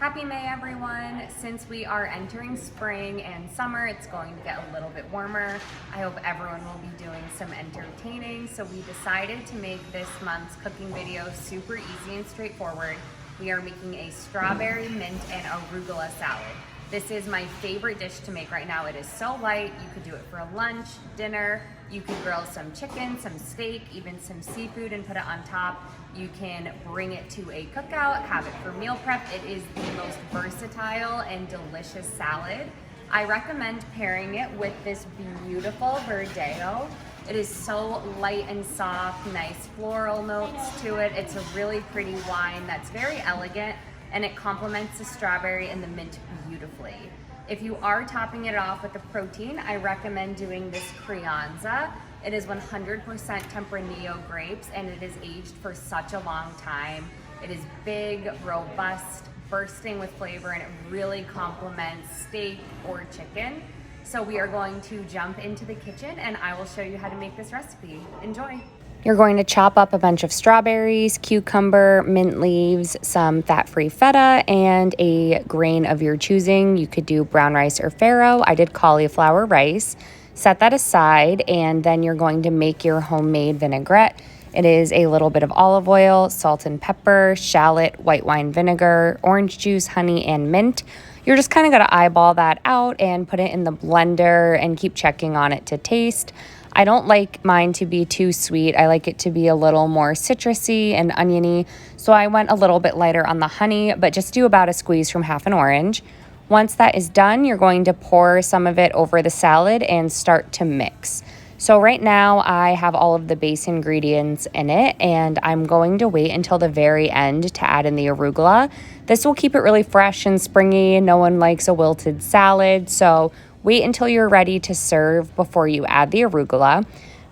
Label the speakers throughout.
Speaker 1: Happy May, everyone. Since we are entering spring and summer, it's going to get a little bit warmer. I hope everyone will be doing some entertaining. So we decided to make this month's cooking video super easy and straightforward. We are making a strawberry, mint, and arugula salad. This is my favorite dish to make right now. It is so light. You could do it for lunch, dinner. You could grill some chicken, some steak, even some seafood and put it on top. You can bring it to a cookout, have it for meal prep. It is the most versatile and delicious salad. I recommend pairing it with this beautiful Verdeo. It is so light and soft, nice floral notes to it. It's a really pretty wine that's very elegant, and it complements the strawberry and the mint beautifully. If you are topping it off with a protein, I recommend doing this Crianza. It is 100% Tempranillo grapes, and it is aged for such a long time. It is big, robust, bursting with flavor, and it really complements steak or chicken. So we are going to jump into the kitchen, and I will show you how to make this recipe. Enjoy. You're going to chop up a bunch of strawberries, cucumber, mint leaves, some fat-free feta, and a grain of your choosing. You could do brown rice or farro. I did cauliflower rice. Set that aside, and then you're going to make your homemade vinaigrette. It is a little bit of olive oil, salt and pepper, shallot, white wine vinegar, orange juice, honey, and mint. You're just kind of going to eyeball that out and put it in the blender and keep checking on it to taste. I don't like mine to be too sweet. I like it to be a little more citrusy and oniony, so I went a little bit lighter on the honey, but just do about a squeeze from half an orange. Once that is done, you're going to pour some of it over the salad and start to mix. So right now I have all of the base ingredients in it, and I'm going to wait until the very end to add in the arugula. This will keep it really fresh and springy. No one likes a wilted salad, so wait until you're ready to serve before you add the arugula.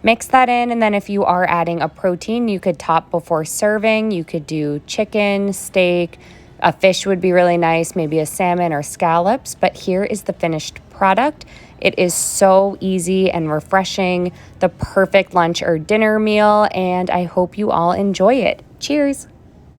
Speaker 1: Mix that in, and then if you are adding a protein, you could top before serving. You could do chicken, steak, a fish would be really nice, maybe a salmon or scallops, but here is the finished product. It is so easy and refreshing, the perfect lunch or dinner meal, and I hope you all enjoy it. Cheers!